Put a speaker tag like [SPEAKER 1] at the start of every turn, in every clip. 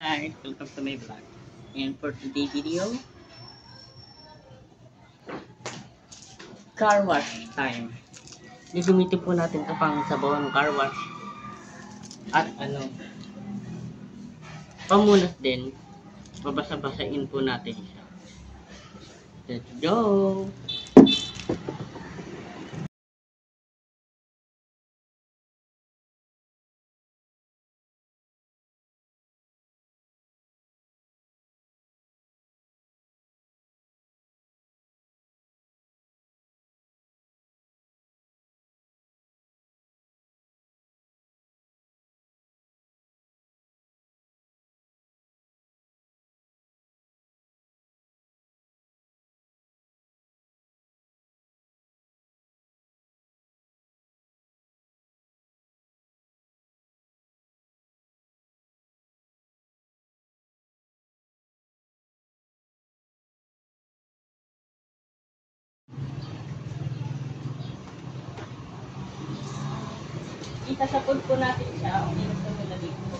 [SPEAKER 1] Hi, welcome to my vlog. And for today's video, car wash time. Gagamitin po natin ito pang sabaw ng car wash. At pamunas din. Babasa-basain po natin siya. Let's go! Isasapod po natin siya. Okay, gusto mo na dito po.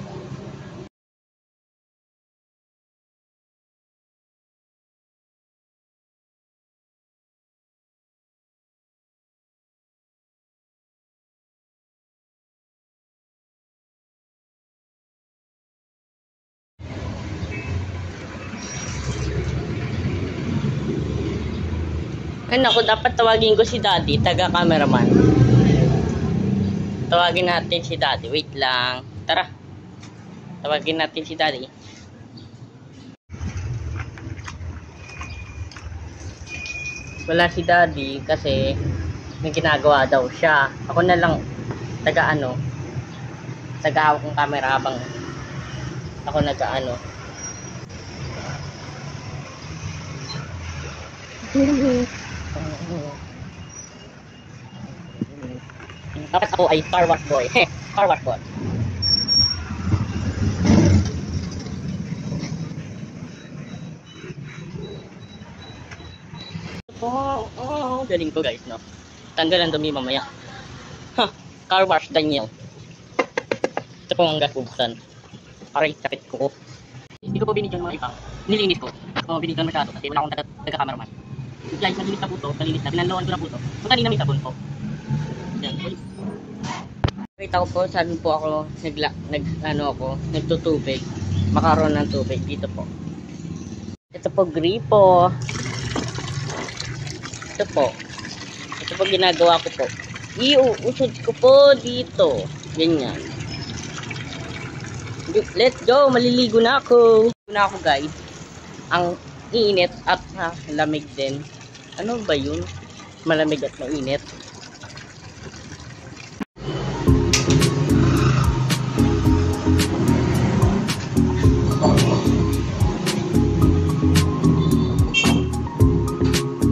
[SPEAKER 1] Ako dapat tawagin ko si Daddy, taga-cameraman. Tawagin natin si Daddy. Wait lang. Tara. Tawagin natin si Daddy. Wala si Daddy kasi may ginagawa daw siya. Ako na lang taga-hawak ng camera habang ako nag-ano. Dapat ako ay car wash boy. Car wash boy. Galing ko guys, no? Tanggal ang dumi mamaya. Car wash Daniel. Ito po ang gasubsan. Aray, sakit ko. Hindi ko po binigyan mga iba. Nilinis ko. Ako binigyan masyado kasi wala akong taga-cameraman. Guys, nalinis na po ito. Nalinis na. Pinanloan ko na po ito. Kung kanina may sabon po. Yan. Wait ako po, sabi po ako, nagtutubig. Makaroon ng tubig dito po. Ito po, gripo. Ito po ginagawa ko po. Iuusod ko po dito. Ganyan. Let's go, maliligo na ako. Guys. Ang init at lamig din. Ano ba yun? Malamig at mainit.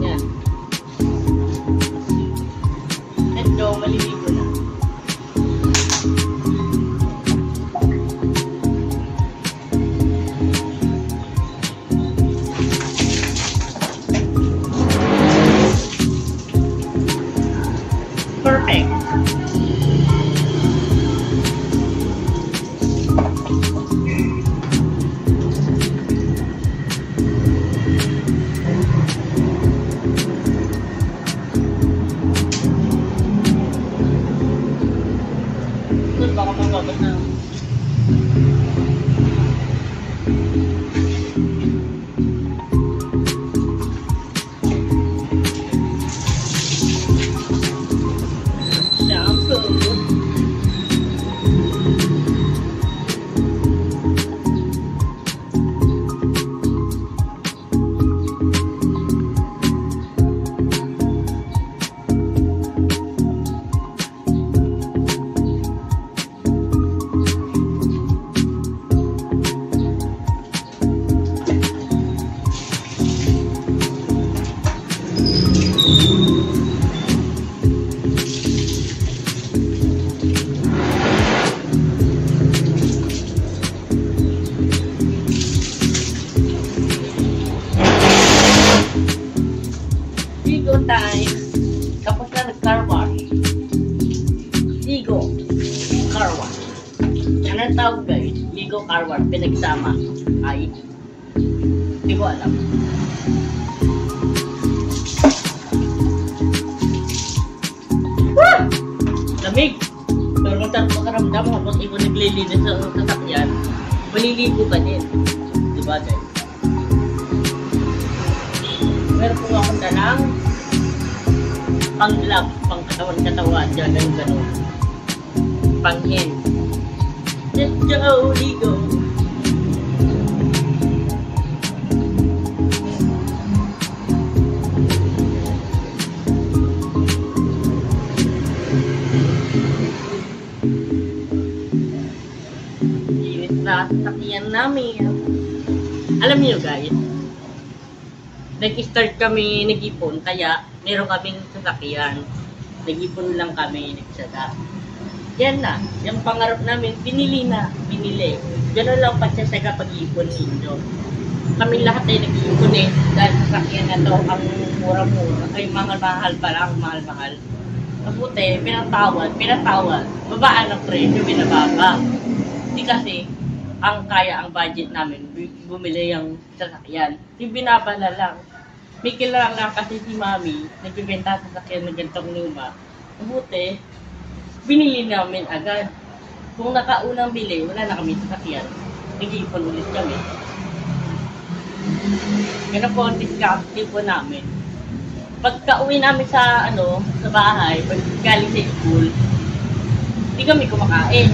[SPEAKER 1] Yan. Let's go, maliligo na. wash pinagsama ay hindi ko alam. Lamig! Pero kung tayo makaramdam habang ikaw naglilinis sa sasakyan, maliligo ka din. Diba guys? Meron po akong dalang pang-lab, pang-katawan-katawan, gano'n-gano'n. Pang-hen. Let's go, ligo! Sa sasakyan namin. Alam niyo guys, nag-start kami nag-ipon, kaya meron kaming sasakyan. Nag-ipon lang kami, nagsaga. Yan na, yung pangarap namin, binili. Gano'n lang pagsasaga pag-ipon ninyo. Kami lahat ay nag-ipon dahil sasakyan na to, ang mura-mura, ay mahal-mahal pa lang, mahal-mahal. Mabuti, pinatawad, babaan ang presyo, binababa. Hindi kasi, ang budget namin, bumili yung sasakyan. Yung binabala lang. May kailangan lang kasi si Mami, nagbibenta sa sasakyan ng gantong luma. Mabuti, binili namin agad. Kung nakaunang bili, wala na kami sasakyan. Nag-iipon ulit kami. Ganun po ang discount po namin. Pagka uwi namin sa bahay, pag galing sa school, hindi kami kumakain.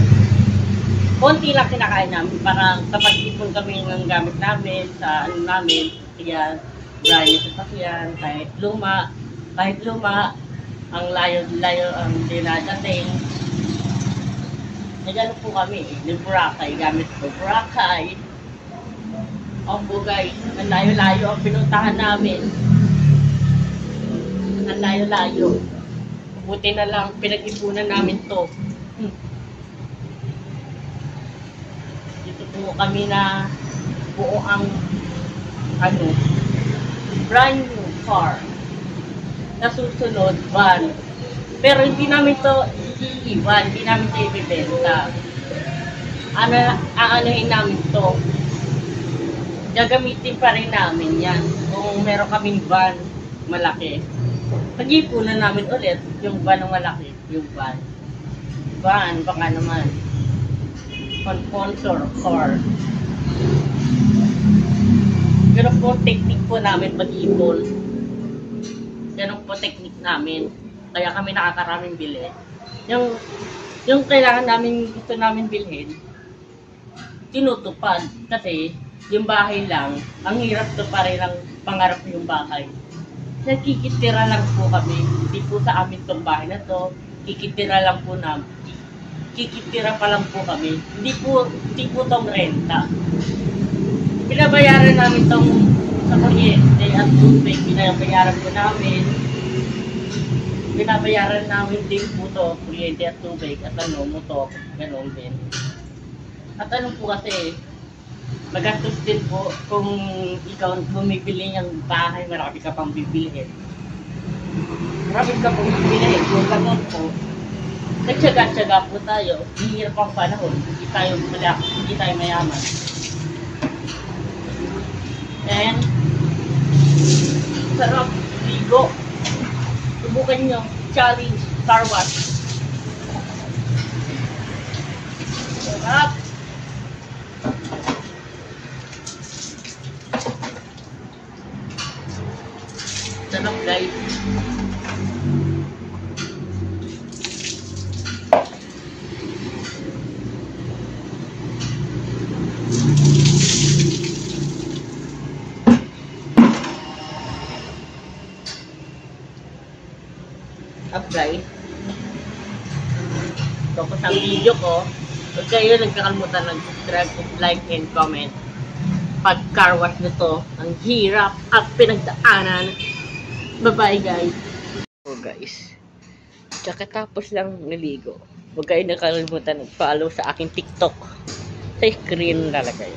[SPEAKER 1] Konti lang kinakain namin, parang kapag ipon kami ng gamit namin sa namin, kaya gaya sa sasakyan, kahit luma, ang layo ang dinadating. Nagano po kami, ng Boracay, gamit po Boracay. Opo guys, ang layo-layo ang pinuntahan namin. Ang layo-layo. Buti na lang, pinag-ipunan namin to. Po kami na buo ang brand new car na susunod van, pero hindi namin to iiwan, hindi namin to ibibenta. Aanohin namin to, gagamitin pa rin namin yan kung meron kaming van malaki. Pag-ipunan namin ulit yung van ng malaki, yung van baka naman sponsor car. Ganun po technique po namin pag-ipon. Ganun po technique namin. Kaya kami nakakaraming bili. Yung kailangan namin, gusto namin bilhin, tinutupad. Kasi yung bahay lang, ang hirap to pa rin ang pangarap yung bahay. Nakikitira lang po kami. Hindi po sa amin tong bahay na to. Kikitira lang po namin. Kikitira pa lang po kami. Hindi po tong renta. Binabayaran namin tong sa kuryente at tubig. Binabayaran po namin. Binabayaran namin din po to, kuryente at tubig at motor. Ganon din. At po kasi, magastos din po kung ikaw bumibili ng bahay, marami ka pang bibilihin. Marami ka pang bibilihin. Kung ganon po, nagtsaga-tsaga po tayo, hihirap ang panahon, hindi tayo mayaman. And, sarap, ligo. Subukan nyo, challenge, car wash. Sarap. Sarap guys. Guys, tapos ang video ko, huwag kayo nagkakalimutan mag-subscribe, like, and comment. Pag car wash nito, ang hirap at pinagdaanan. Bye-bye guys. So guys, kakatapos lang naligo. Huwag kayo nakakalimutan mag-follow sa aking TikTok. Sa screen lalagay.